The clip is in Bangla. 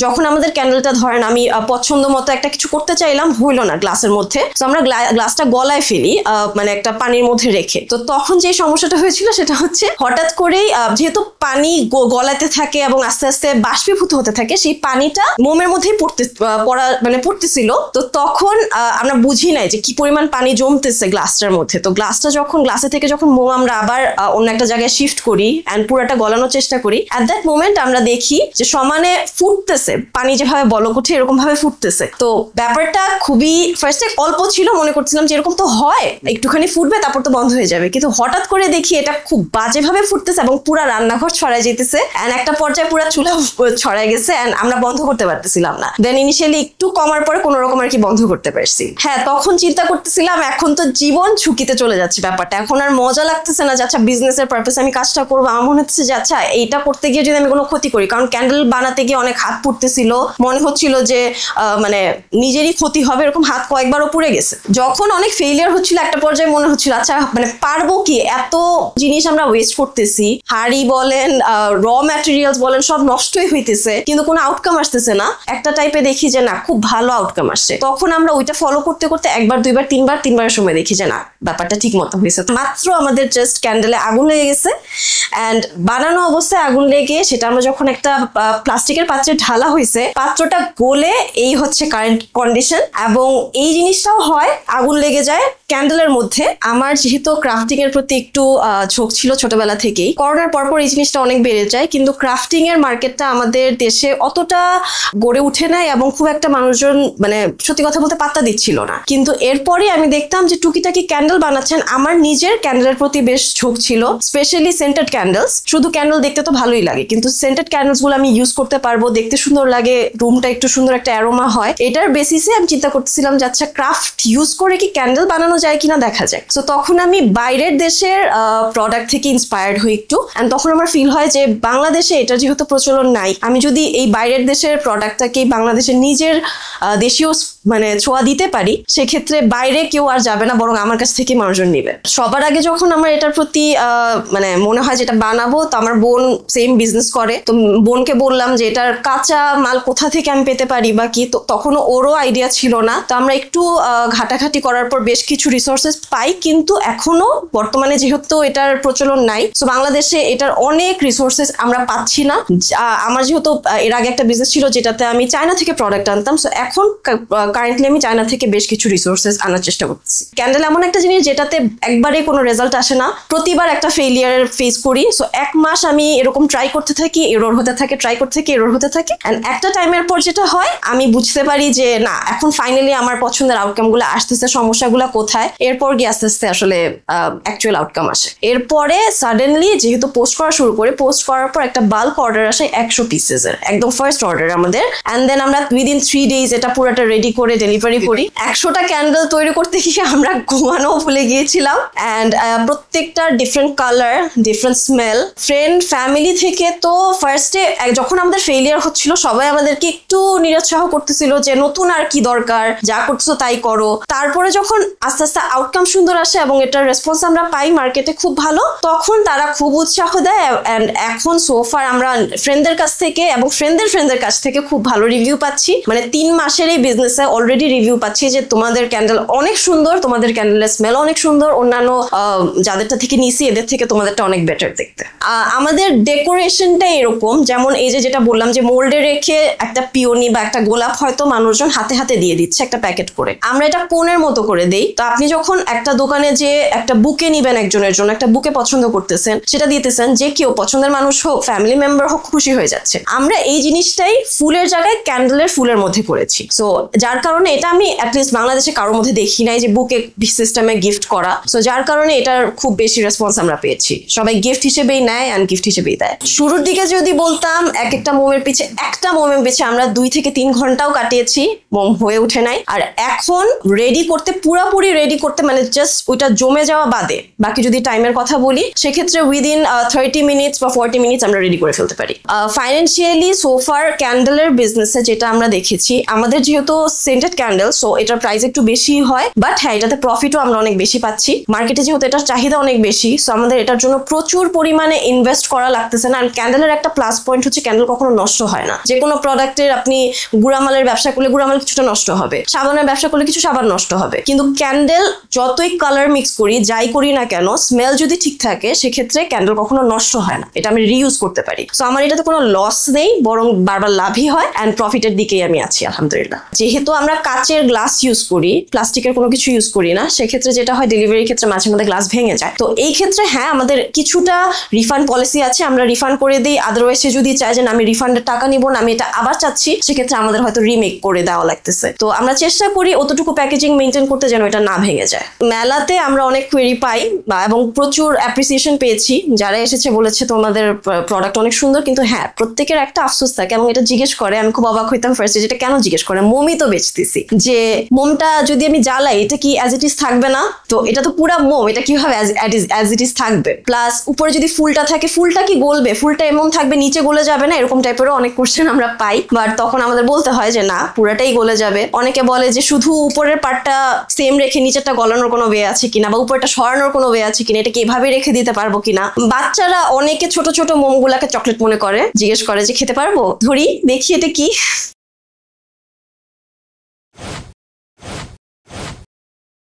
যখন আমাদের ক্যান্ডেলটা ধরেন আমি পছন্দ মতো একটা কিছু করতে চাইলাম, হইলো না গ্লাসের মধ্যে, তো আমরা গ্লাসটা গলায় ফেলি মানে একটা পানির মধ্যে রেখে। তো তখন যে সমস্যাটা হয়েছিল সেটা হচ্ছে হঠাৎ করেই যেহেতু পানি গলাতে থাকে এবং আস্তে আস্তে বাষ্পীভূত হতে থাকে, সেই পানিটা মোমের মধ্যেই পড়তেছিল। তো তখন আমরা বুঝি নাই যে কি পরিমাণ পানি জমতেছে গ্লাসটার মধ্যে। তো গ্লাসে থেকে যখন মোম আমরা আবার অন্য একটা জায়গায় শিফট করি এন্ড পুরোটা গলানোর চেষ্টা করি, এট দ্যাট মোমেন্ট আমরা দেখি যে সমানে ফুটতেছে, পানি যেভাবে বলক ওঠে এরকম ভাবে ফুটতেছে। তো ব্যাপারটা খুবই ফার্স্টে অল্প ছিল, মনে করছিলাম যে এরকম তো হয়, একটুখানি ফুটবে তারপর তো বন্ধ হয়ে যাবে, কিন্তু হঠাৎ করে দেখি এটা খুব বাজেভাবে ফুটতেছে এবং পুরা রান্নাঘর ছড়ায় যেতেছে এন্ড একটা পর্যায়ে পুরা চুলা ছড়ায় গেছে এন্ড আমরা বন্ধ করতে পারতেছিলাম না। দেন ইনিশিয়ালি একটু কমার পরে কোনো রকম আর কি বন্ধ করতে পারছি। হ্যাঁ, তখন চিন্তা করতেছিলাম এখন তো জীবন ঝুঁকিতে চলে যাচ্ছে ব্যাপারটা, এখন আর মজা লাগতেছে না যে আচ্ছা বিজনেসের পারপাসে আমি কাজটা করবো। আমার মনে হচ্ছে যে আচ্ছা এইটা করতে গিয়ে যদি আমি কোনো ক্ষতি করি, কারণ ক্যান্ডেল বানাতে গিয়ে অনেক হাত পুড়তেছিল, মনে হচ্ছিল যে মানে নিজেরই ক্ষতি হবে, এরকম হাত কয়েকবারও পুড়ে গেছে। যখন অনেক ফেইলিয়ার হচ্ছিল একটা পর্যায়ে মনে হচ্ছিল আচ্ছা মানে পারবো কি, এত জিনিস আমরা ওয়েস্ট করতেছি, হাড়ি বলেন র ম্যাটেরিয়ালস বলেন সব নষ্টই হইতেছে, কিন্তু কোনো আউটকাম আসতেছে না। একটা টাইপে দেখি যে না খুব ভালো আউটকাম আসছে, তখন আমরা ওইটা ফলো করতে করতে একবার দুইবার তিনবারের সময় দেখি যে না ব্যাপারটা ঠিক মতো হয়েছে। মাত্র আমাদের জাস্ট ক্যান্ডেলে আগুন লেগে গেছে এন্ড বানানো অবস্থায় আগুন লেগে সেটা আমরা যখন একটা প্লাস্টিকের পাত্রে ঢালা হয়েছে, পাত্রটা গলে এই হচ্ছে কারেন্ট কন্ডিশন। এবং এই জিনিসটাও হয়, আগুন লেগে যায় ক্যান্ডেলের মধ্যে। আমার যেহেতু ক্রাফটিং এর প্রতি একটু ঝোঁক ছিল ছোটবেলা থেকেই, করোনার পরপর এই জিনিসটা অনেক বেড়ে যায়, কিন্তু ক্রাফটিং এর মার্কেটটা আমাদের দেশে অতটা গড়ে উঠে নাই এবং খুব একটা মানুষজন মানে সত্যি কথা বলতে পাত্তা দিচ্ছিল না। কিন্তু এরপরে আমি দেখতাম যে টুকিটাকি ক্যান্ডেল বানাচ্ছেন। আমার নিজের ক্যান্ডেলের প্রতি বেশ ঝোঁক ছিল, স্পেশালি সেন্টেড ক্যান্ডেলস। শুধু ক্যান্ডেল দেখতে তো ভালোই লাগে, কিন্তু সেন্টেড ক্যান্ডেলস গুলো আমি ইউজ করতে পারবো, দেখতে সুন্দর লাগে, রুমটা একটু সুন্দর একটা অ্যারোমা হয়। এটার বেসিসে আমি চিন্তা করতেছিলাম যে আচ্ছা ক্রাফট ইউজ করে কি ক্যান্ডেল বানানো যায় কিনা দেখা যায়। তো তখন আমি বাইরের দেশের প্রোডাক্ট থেকে ইন্সপায়ার্ড হই একটু, এন্ড তখন আমার ফিল হয় যে বাংলাদেশে এটা যেহেতু প্রচলন নাই, আমি যদি এই বাইরের দেশের প্রোডাক্টটাকে বাংলাদেশের নিজের দেশীয় মানে ছোঁয়া দিতে পারি, সেক্ষেত্রে বাইরে কেউ আর যাবে না, বরং আমার কাছ থেকে মানুষজন নেবে। সবার আগে যখন আমার এটার প্রতি মানে মনে হয় যেটা বানাবো, তো আমার বোন সেম বিজনেস করে, তো বোনকে বললাম যে এটার কাঁচা মাল কোথা থেকে আমি পেতে পারি বা কি। তো তখনও ওরও আইডিয়া ছিল না। তো আমরা একটু ঘাটাঘাটি করার পর বেশ কিছু রিসোর্সেস পাই, কিন্তু এখনো বর্তমানে যেহেতু এটার প্রচলন নাই, তো বাংলাদেশে এটার অনেক রিসোর্সেস আমরা পাচ্ছি না। আমার যেহেতু এর আগে একটা বিজনেস ছিল যেটাতে আমি চায়না থেকে প্রোডাক্ট আনতাম, সো এখন কারেন্টলি আমি চায়না থেকে বেশ কিছু রিসোর্সেস আনার চেষ্টা করতেছি। ক্যান্ডেল এমন একটা জিনিস যেটাতে একবারে কোনো রেজাল্ট আসে না, প্রতিবার একটা ফেইলিয়ার ফেস করি। সো 1 মাস আমি এরকম ট্রাই করতে থাকি, এরর হতে থাকে, ট্রাই করতে থাকি, এরর হতে থাকে, এন্ড একটা টাইমের পর যেটা হয় আমি বুঝতে পারি যে না এখন ফাইনালি আমার পছন্দের আউটকাম গুলো আসতেছে, সমস্যাগুলো কোথায়। এরপর গিয়ে আস্তে আস্তে আসলে অ্যাকচুয়াল আউটকাম আসে। এরপরে সাডেনলি যেহেতু পোস্ট করা শুরু করে, পোস্ট করার পর একটা বাল্ক অর্ডার আসে 100 পিসের, একদম ফার্স্ট অর্ডার আমাদের। এন্ড দেন আমরা উইদিন 3 days এটা পুরোটা রেডি করে ডেলিভারি করি। 100টা ক্যান্ডেল তৈরি করতে গিয়ে আমরা ঘুমানো ভুলে গিয়েছিলাম। এন্ড প্রত্যেকটা different colour, different smell. Friend family থেকে তো ফার্স্টে যখন আমাদের ফেইলিয়ার হচ্ছিল সবাই আমাদেরকে একটু নিরুৎসাহ করতেছিল যে নতুন আর কি দরকার, যা করতেছো তাই করো। তারপরে যখন আস্তে আস্তে আউটকাম সুন্দর আসে এবং এটার রেসপন্স আমরা পাই মার্কেটে খুব ভালো, তখন তারা খুব উৎসাহ দেয়। এন্ড এখন সোফার আমরা ফ্রেন্ডদের কাছ থেকে এবং ফ্রেন্ডদের কাছ থেকে খুব ভালো রিভিউ পাচ্ছি। মানে 3 মাসের এই বিজনেসে অলরেডি রিভিউ পাচ্ছি যে তোমাদের ক্যান্ডেল অনেক সুন্দর, তোমাদের ক্যান্ডেলের স্মেল অনেক সুন্দর, অন্যান্য যাদেরটা থেকে নিছি এদের থেকে তোমাদেরটা অনেক বেটার দেখতে। আমাদের ডেকোরেশনটা এরকম, যেমন এই যেটা বললাম যে মোল্ডে রেখে একটা পিওনি বা একটা গোলাপ হয়তো মানুষজন হাতে হাতে দিয়ে দিচ্ছে একটা প্যাকেট করে, আমরা এটা কোণের মতো করে দেই। তো আপনি যখন একটা দোকানে যে একটা বুকে নিবেন, একজনের জন্য একটা বুকে পছন্দ করতেছেন, সেটা দিতেছেন, যে কেউ পছন্দের মানুষ হোক, ফ্যামিলি মেম্বার হোক, খুশি হয়ে যাচ্ছে। আমরা এই জিনিসটাই ফুলের জায়গায় ক্যান্ডেলের ফুলের মধ্যে করেছি। সো যার কারণে এটা আমি অ্যাটলিস্ট বাংলাদেশে কারোর মধ্যে দেখি নাই যে বুকে সিস্টেমে গিফট করা। সো যার কারণে এটার খুব বেশি রেসপন্স আমরা পেয়েছি, সবাই গিফট হিসেবেই নেয় এন্ড গিফট হিসেবেই দেয়। শুরুর দিকে যদি বলতাম একটা মোমের পিছে আমরা 2 থেকে 3 ঘন্টাও কাটিয়েছি, মোম হয়ে ওঠে নাই। আর এখন রেডি করতে পুরোপুরি রেডি করতে মানে জাস্ট ওইটা জমে যাওয়া বাদে বাকি যদি টাইমের কথা বলি সেক্ষেত্রে উইদিন 30 মিনিটস বা 40 মিনিটস আমরা রেডি করে ফেলতে পারি। ফাইন্যান্সিয়ালি সোফার ক্যান্ডেলের বিজনেসে যেটা আমরা দেখেছি, আমাদের যেহেতু সেন্টেড ক্যান্ডেল সো এটার প্রাইস একটু বেশি হয়, বাট হ্যাঁ এটাতে প্রফিটও আমরা অনেক বেশি পাচ্ছি। মার্কেটে যেহেতু এটার চাহিদা অনেক বেশি সো আমাদের এটার জন্য প্রচুর পরিমাণে ইনভেস্ট করা লাগতেছে না। আর ক্যান্ডেলের একটা প্লাস পয়েন্ট হচ্ছে ক্যান্ডেল কখনো নষ্ট হয় না। যে কোনো প্রোডাক্টের আপনি গুড়ামালের ব্যবসা করলে গুড়ামাল কিছুটা নষ্ট হবে, সাবানের ব্যবসা করলে কিছু সাবান নষ্ট হবে, কিন্তু ক্যান্ডেল যতই কালার মিক্স করি যাই করি না কেন স্মেল যদি ঠিক থাকে সেক্ষেত্রে ক্যান্ডেল কখনো নষ্ট হয় না, এটা আমি রিইউজ করতে পারি। সো আমার এটাতে কোনো লস নেই, বরং বারবার লাভই হয় অ্যান্ড প্রফিটের দিকেই আমি আছি আলহামদুলিল্লাহ। যেহেতু আমরা কাচের গ্লাস ইউজ করি, প্লাস্টিকের কোনো কিছু ইউজ করি না, সেক্ষেত্রে যেটা হয় ডেলিভারির ক্ষেত্রে মাঝে মধ্যে গ্লাস ভেঙে যায়। তো এই ক্ষেত্রে হ্যাঁ আমাদের কিছুটা রিফান্ড পলিসি আছে, আমরা রিফান্ড করে দিই। আদারওয়াইজ সে যদি চায় যে আমি রিফান্ডের টাকা নিব না, আমি এটা আবার চাচ্ছি, সেক্ষেত্রে আমাদের হয়তো রিমেক করে দেওয়া লাগতেছে। তো আমরা চেষ্টা করি অতটুকু প্যাকেজিং মেনটেন করতে যেন এটা না ভেঙে যায়। মেলাতে আমরা অনেক কোয়েরি পাই এবং প্রচুর অ্যাপ্রিসিয়েশন পেয়েছি। যারা এসেছে বলেছে তোমাদের প্রোডাক্ট অনেক সুন্দর, কিন্তু হ্যাঁ প্রত্যেকের একটা আফসোস থাকে এবং এটা জিজ্ঞেস করে, আমি খুব অবাক হইতাম ফার্স্টে যেটা কেন জিজ্ঞেস করে, মোমই তো বেচতেছি, যে মোমটা যদি আমি জ্বালাই এটা কি অ্যাজ ইট ইজ থাকবে না? তো এটা তো পুরা মোম, এটা কিভাবে অ্যাজ ইট ইজ থাকবে? প্লাস উপরে যদি ফুলটা থাকে ফুলটা কি গলবে? ফুলটা এমন থাকবে নিচে গলে যাবে না? এরকম টাইপেরও অনেক কোশ্চেন আমরা পাই, বাট তখন আমাদের বলতে হয় যে না পুরাটাই গলে যাবে। অনেকে বলে যে শুধু উপরের পার্টটা সেম রেখে নিচেরটা গলানোর কোনো ওয়ে আছে কিনা, বা উপরটা সরানোর কোনো ওয়ে আছে কিনা, এটাকে এভাবে রেখে দিতে পারবো কিনা। বাচ্চারা অনেকে ছোট ছোট মোমগুলাকে চকলেট মনে করে, জিজ্ঞেস করে যে খেতে পারবো? ধরি দেখি এটা কি।